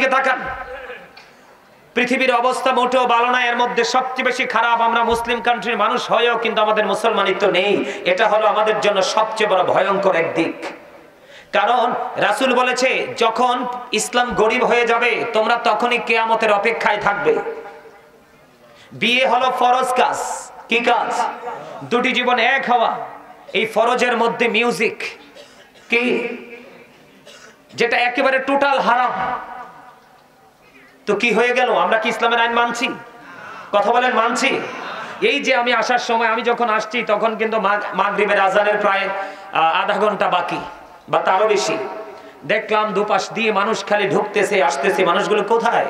দিকে তাকান, পৃথিবীর অবস্থা মোটেও ভালো না। এর মধ্যে সবচেয়ে বেশি খারাপ আমরা মুসলিম কান্ট্রির মানুষ হয়েও কিন্তু আমাদের মুসলমানিত্ব নেই। এটা হলো আমাদের জন্য সবচেয়ে বড় ভয়ঙ্কর এক দিক। কারণ রাসূল বলেছে, যখন ইসলাম গরিব হয়ে যাবে তোমরা তখনই কিয়ামতের অপেক্ষায় থাকবে। বিয়ে হলো ফরজ কাজ। কি কাজ? দুটি জীবন এক হওয়া। এই ফরজের মধ্যে মিউজিক কি, যেটা একেবারে টোটাল হারাম। তো কি হয়ে গেল? আমরা কি ইসলামের আইন মানছি? কথা বলেন, মানছি? এই যে আমি আসার সময়, আমি যখন আসছি তখন কিন্তু মাগরিবের আজানের প্রায় আধা ঘন্টা বাকি বা তারও বেশি। দেখলাম দুপাশ দিয়ে মানুষ খালি ঢুকতেছে আসতেছে। মানুষগুলো কোথায়?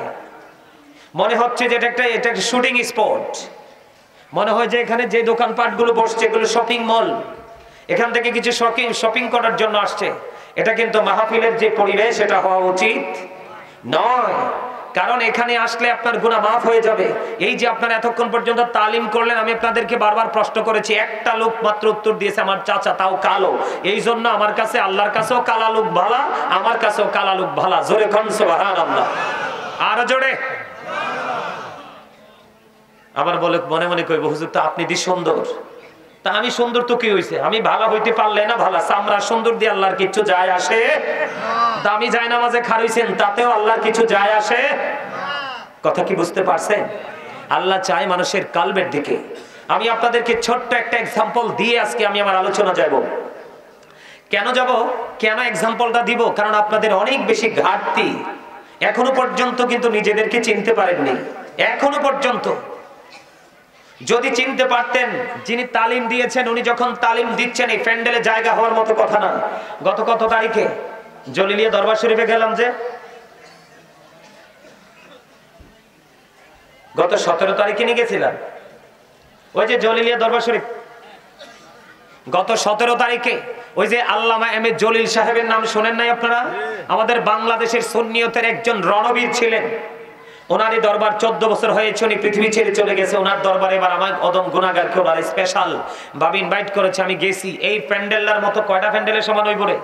মনে হচ্ছে যে এটা একটা শুটিং স্পট। মনে হয় যে এখানে যে দোকানপাটগুলো বসছে এগুলো শপিং মল, এখান থেকে কিছু শপিং করার জন্য আসছে। এটা কিন্তু মাহফিলের যে পরিবেশ এটা হওয়া উচিত নয়। কারণ এখানে আসলে আপনার গুনাহ মাফ হয়ে যাবে। এই যে আপনারা এতক্ষণ পর্যন্ত তালিম করলেন, আমি আপনাদেরকে বারবার প্রশ্ন করেছি, একটা লোক মাত্র উত্তর দিয়েছে আমার চাচা, তাও কালো। এই জন্য আমার কাছে আল্লাহর কাছেও কালা লোক ভালা, আমার কাছেও কালা লোক ভালা। জোরে কোন সুবহানাল্লাহ, আরো জোরে। আবার বলে মনে মনে কইব, হুজুর তো আপনি দি সুন্দর। তা আমি সুন্দর তো কি হইছে? আমি ভালো হইতে পারলে না ভালো, চামড়া সুন্দর দিয়ে আল্লাহর কিছু যায় আসে? দামি যায় নামাজে খারইছেন তাতেও আল্লাহর কিছু যায় আসে? কথা কি বুঝতে পারছেন? আল্লাহ চায় মানুষের কালবের দিকে। আমি আপনাদেরকে ছোট্ট একটা এক্সাম্পল দিয়ে আজকে আমি আমার আলোচনা যাব। কেন যাব, কেন এক্সাম্পলটা দিব? কারণ আপনাদের অনেক বেশি ঘাটতি। এখনো পর্যন্ত কিন্তু নিজেদেরকে চিনতে পারেননি। এখনো পর্যন্ত যদি চিনতে পারতেন, যিনি তালিম দিয়েছেন উনি যখন তালিম দিচ্ছেন এই প্যান্ডেলে জায়গা হওয়ার মতো কথা না। গত কত তারিখে জলিলিয়া দরবার শরীফে গেলাম, যে গত 17 তারিখে নিয়ে গেছিলাম। ওই যে জলিলিয়া দরবার শরীফ গত 17 তারিখে, ওই যে আল্লামা এম এ জলিল সাহেবের নাম শোনেন নাই আপনারা? আমাদের বাংলাদেশের সুন্নিয়তের একজন রণবীর ছিলেন। ওনারই দরবার 14 বছর হয়েছে, উনি পৃথিবী ছেড়ে চলে গেছে। ওনার দরবারে এবার আমার অদম গুনাহগার কেউ আর স্পেশাল ভাবে ইনভাইট করেছে, আমি গেছি। এই প্যান্ডেলটার মতো কয়টা প্যান্ডেলের সমান হইব রে?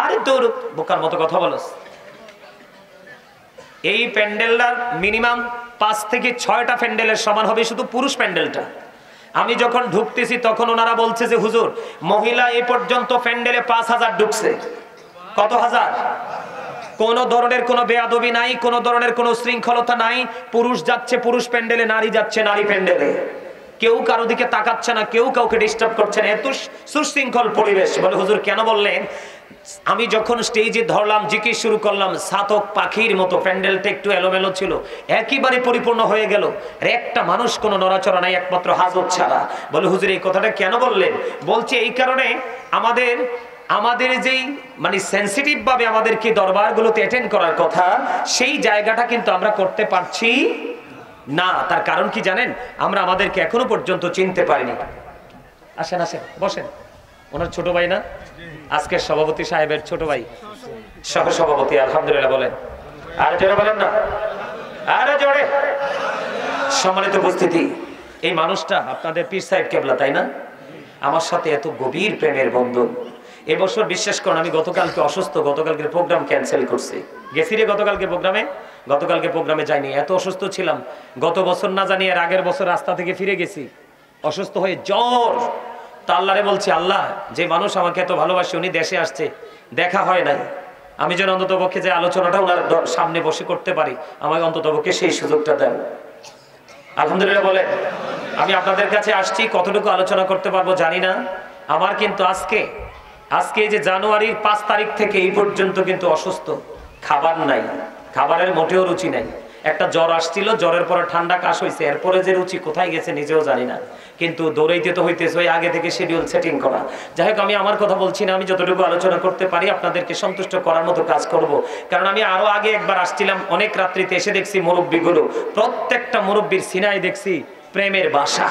আরে তোর বোকার মতো কথা বলস। এই প্যান্ডেলটার মিনিমাম 5 থেকে 6টা প্যান্ডেলের সমান হবে শুধু পুরুষ প্যান্ডেলটা। আমি যখন ঢুকতেছি তখন ওনারা বলছে যে হুজুর, মহিলা এই পর্যন্ত প্যান্ডেলে 5000 ঢুকছে। কত হাজার? কোন ধরনের কোনো বেয়াদবি নাই, কোন ধরনের কোনো শৃঙ্খলতা নাই। পুরুষ যাচ্ছে পুরুষ প্যান্ডেলে, নারী যাচ্ছে নারী প্যান্ডেলে। কেউ কারো দিকে তাকাচ্ছে না, কেউ কাউকে ডিস্টার্ব করছে না। এত সুশৃঙ্খল পরিবেশ। বলে হুজুর কেন বললেন? আমি যখন স্টেজে ধরলাম, জিকির শুরু করলাম, সাতক পাখির মতো প্যান্ডেলটা একটু এলোমেলো ছিল, একেবারে পরিপূর্ণ হয়ে গেল। আর একটা মানুষ কোনো নড়াচড়া নাই, একমাত্র হাজত ছাড়া। বলে হুজুর এই কথাটা কেন বললেন? বলছে এই কারণে আমাদের যেই মানে সেন্সিটিভ ভাবে আমাদেরকে দরবারগুলোতে অ্যাটেন্ড করার কথা, সেই জায়গাটা কিন্তু আমরা করতে পারছি না। তার কারণ কি জানেন? আমরা আমাদেরকে এখনো পর্যন্ত চিনতে পারিনি। আসেন আসেন বসেন। ওনার ছোট ভাই না, আজকের সভাপতি সাহেবের ছোট ভাই, সহ সভাপতি। আলহামদুলিল্লাহ বলেন, আর জোরে বলেন না, আরে জোরে। সম্মানিত উপস্থিতি, এই মানুষটা আপনাদের পীর সাহেব কেবলা, তাই না? আমার সাথে এত গভীর প্রেমের বন্ধন। এবছর বিশ্বাস করুন, আমি গতকালকে অসুস্থ, গতকালকে প্রোগ্রাম ক্যান্সেল করছি। গেছি রে গতকালকে প্রোগ্রামে যাইনি, এত অসুস্থ ছিলাম। গত বছর না জানি এর আগের বছর রাস্তা থেকে ফিরে গেছি অসুস্থ হয়ে, জ্বর। তা আল্লাহরে বলছি, আল্লাহ যে মানুষ আমাকে এত ভালোবাসে উনি দেশে আসছে, দেখা হয় নাই, আমি যেন অন্তত পক্ষে যে আলোচনাটা ওনার সামনে বসে করতে পারি, আমাকে অন্তত পক্ষে সেই সুযোগটা দেন। আলহামদুলিল্লাহ বলে। আমি আপনাদের কাছে আসছি, কতটুকু আলোচনা করতে পারবো জানি না। আমার কিন্তু আজকে এই যে জানুয়ারির 5 তারিখ থেকে এই পর্যন্ত কিন্তু অসুস্থ, খাবার নাই, খাবারের মোটেও রুচি নাই। একটা জ্বর আসছিল, জ্বরের পরে ঠান্ডা কাশ হয়েছে, এরপরে যে রুচি কোথায় গেছে নিজেও জানি না। কিন্তু দৌড়াইতে তো হইতেছে, ওই আগে থেকে শিডিউল সেটিং করা। যাই হোক, আমি আমার কথা বলছি না, আমি যতটুকু আলোচনা করতে পারি আপনাদেরকে সন্তুষ্ট করার মতো কাজ করব। কারণ আমি আরো আগে একবার আসছিলাম, অনেক রাত্রিতে এসে দেখছি মুরব্বীগুলো, প্রত্যেকটা মুরব্বীর সিনায় দেখছি প্রেমের বাসা,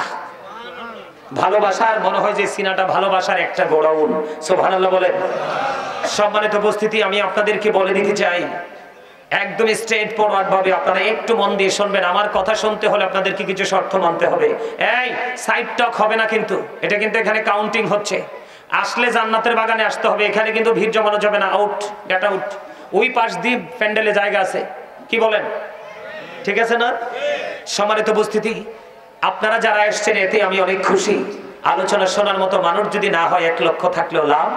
ভালোবাসার। মনে হয় যে সিনাটা ভালোবাসার একটা গোড়াউন। সুবহানাল্লাহ বলেন। সম্মানিত উপস্থিতি, আমি আপনাদেরকে বলে দিতে চাই, একদম স্ট্রেট ফরওয়ার্ড ভাবে আপনারা একটু মন দিয়ে শুনবেন। আমার কথা শুনতে হলে আপনাদেরকে কিছু শর্ত মানতে হবে। এই সাইড টক হবে না কিন্তু, এটা কিন্তু এখানে কাউন্টিং হচ্ছে। আসলে জান্নাতের বাগানে আসতে হবে, এখানে কিন্তু ভিড় জমানো যাবে না। Out, get out. ওই পাশ দিয়ে প্যান্ডেলে জায়গা আছে, কি বলেন? ঠিক আছে না? সম্মানিত উপস্থিতি, আপনারা যারা এসেছেন এতে আমি অনেক খুশি। আলোচনা শোনার মতো মানুষ যদি না হয় 1 লক্ষ থাকলেও লাভ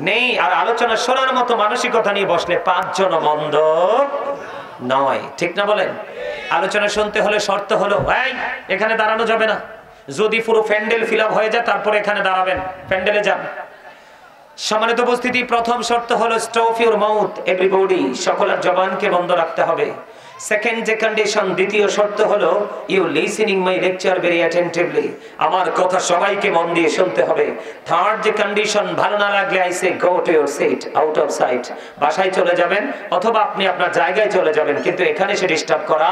নেই। আর আলোচনা শোনার মতো মানসিকতা নিয়ে বসলে 5 জন মন্দ নয়, ঠিক না বলেন? আলোচনা শুনতে হলে শর্ত হলো এখানে দাঁড়ানো যাবে না। যদি পুরো প্যান্ডেল ফিল আপ হয়ে যায় তারপরে এখানে দাঁড়াবেন, প্যান্ডেলে যান। সম্মানিত উপস্থিতি, প্রথম শর্ত হলো স্টপ ইউর মাউথ এভরিবডি, সকলের জবানকে বন্ধ রাখতে হবে। সেকেন্ড যে কন্ডিশন, দ্বিতীয় শর্ত হলো you listening my lecture very attentively, আমার কথা সবাইকে মন দিয়ে শুনতে হবে। থার্ড যে কন্ডিশন, ভালো না লাগলে I say go to your seat, out of sight, বাসায় চলে যাবেন অথবা আপনি আপনার জায়গায় চলে যাবেন, কিন্তু এখানে সে ডিস্টার্ব করা।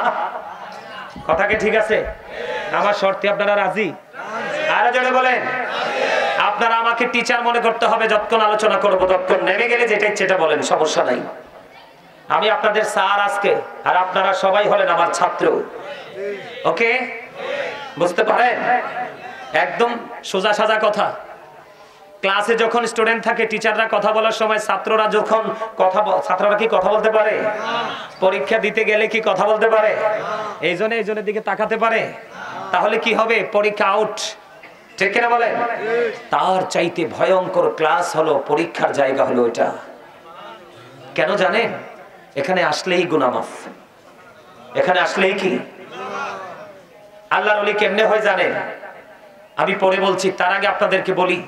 কথা কি ঠিক আছে? আমার শর্তে আপনারা রাজি? আরো জোরে বলেন। আপনারা আমাকে টিচার মনে করতে হবে, যতক্ষণ আলোচনা করবো ততক্ষণ নেমে গেলে যেটা ইচ্ছেটা বলেন, সমস্যা নাই। আমি আপনাদের স্যার আজকে, আর আপনারা সবাই হলেন আমার ছাত্র। ওকে, বুঝতে পারেন? একদম সোজা সাজা কথা। ক্লাসে যখন স্টুডেন্ট থাকে, টিচাররা কথা বলার সময় ছাত্ররা যখন ছাত্ররা কি কথা বলতে পারে? পরীক্ষা দিতে গেলে কি কথা বলতে পারে? এইজনের দিকে তাকাতে পারে? তাহলে কি হবে? পরীক্ষা আউট, ঠিক কিনা বলেন? তার চাইতে ভয়ঙ্কর ক্লাস হলো পরীক্ষার জায়গা হলো এটা। কেন জানেন? এখানে আসলেই গুনাহ মাফ। এখানে আসলেই কি আল্লাহর ওলি কেমনে হয় জানেন? আমি পরে বলছি, তার আগে আপনাদেরকে বলি,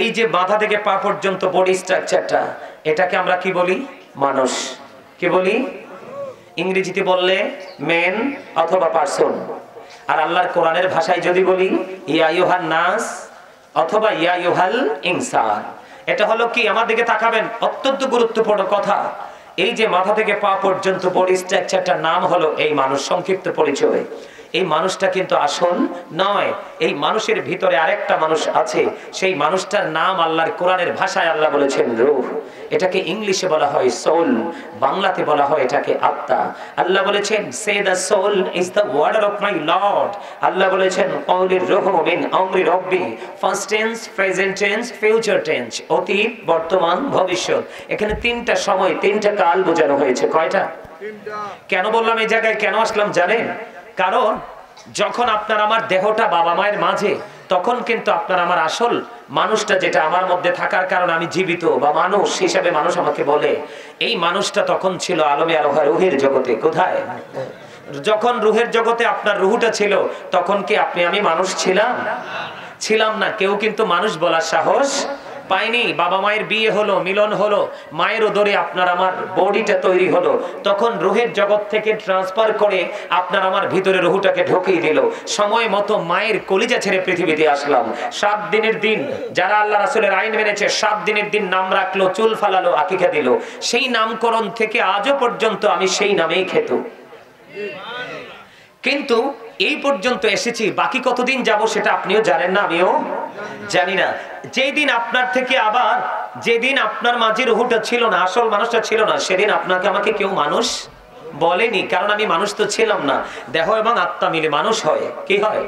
এই যে মাথা থেকে পা পর্যন্ত বডি স্ট্রাকচারটা, এটাকে আমরা কি বলি? মানুষ। কি বলি? ইংরেজিতে বললে মেন অথবা পারসন, আর আল্লাহর কোরআনের ভাষায় যদি বলি ইয়া আইয়ুহান নাস অথবা ইয়া আইয়ুহাল ইনসান। এটা হলো কি? আমার দিকে তাকাবেন, অত্যন্ত গুরুত্বপূর্ণ কথা। এই যে মাথা থেকে পা পর্যন্ত বডি স্ট্রাকচারটার নাম হলো এই মানুষ, সংক্ষিপ্ত পরিচয়। এই মানুষটা কিন্তু আসল নয়। এই মানুষের ভিতরে আরেকটা মানুষ আছে, সেই মানুষটার নাম আল্লাহর কোরআনের ভাষায় আল্লাহ বলেছেন রূহ। এটাকে ইংলিশে বলা হয় সোল, বাংলাতে বলা হয় এটাকে আত্মা। আল্লাহ বলেছেন say the soul is the order of my lord. আল্লাহ বলেছেন কওলির রূহ মিন আমরি রব্বি, first tense, present tense, future tense, অতীত, বর্তমান, ভবিষ্যৎ। এখানে 3টা সময়, 3টা কাল বোঝানো হয়েছে। কয়টা? 3টা। কেন বললাম এই জায়গায়, কেন আসলাম জানেন? কারণ যখন আপনার আমার দেহটা বাবা মায়ের মাঝে, তখন কিন্তু আপনার আমার আসল মানুষটা, যেটা আমার মধ্যে থাকার কারণে আমি জীবিত বা মানুষ হিসাবে মানুষ আমাকে বলে, এই মানুষটা তখন ছিল আলমে আলোহা রুহের জগতে। কোথায়? যখন রুহের জগতে আপনার রুহটা ছিল, তখন কি আপনি আমি মানুষ ছিলাম না। কেউ কিন্তু মানুষ বলার সাহস পাইনি। বাবা মায়ের বিয়ে হলো, মিলন হলো, মায়ের উদরে আপনার আমার বডিটা তৈরি হলো, তখন রুহের জগৎ থেকে ট্রান্সফার করে আপনার আমার ভিতরে রুহটাকে ঢুকিয়ে দিল। সময় মতো মায়ের কলিজা ছেড়ে পৃথিবীতে আসলাম। 7 দিনের দিন, যারা আল্লাহ রাসূলের আইন মেনেছে, 7 দিনের দিন নাম রাখলো, চুল ফালালো, আকিকা দিল। সেই নামকরণ থেকে আজও পর্যন্ত আমি সেই নামেই খেত। কিন্তু এই পর্যন্ত এসেছি, বাকি কতদিন যাব সেটা আপনিও জানেন না, আমিও জানি না। যেদিন আপনার থেকে আবার, যেদিন আপনার মাঝে রুহটা ছিল না, আসল মানুষটা ছিল না, সেদিন আপনাকে আমাকে কেউ মানুষ বলেনি, কারণ আমি মানুষ তো ছিলাম না। দেহ এবং আত্মা মিলে মানুষ হয়। কি হয়?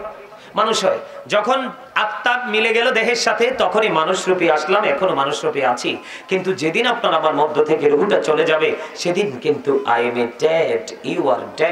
মানুষ হয়। যখন আত্মা মিলে গেল দেহের সাথে, তখনই মানুষ রূপে আসলাম, এখনো মানুষ রূপে আছি। কিন্তু যেদিন আপনার আমার মধ্য থেকে রুহটা চলে যাবে, সেদিন কিন্তু I am a dead, you are dead.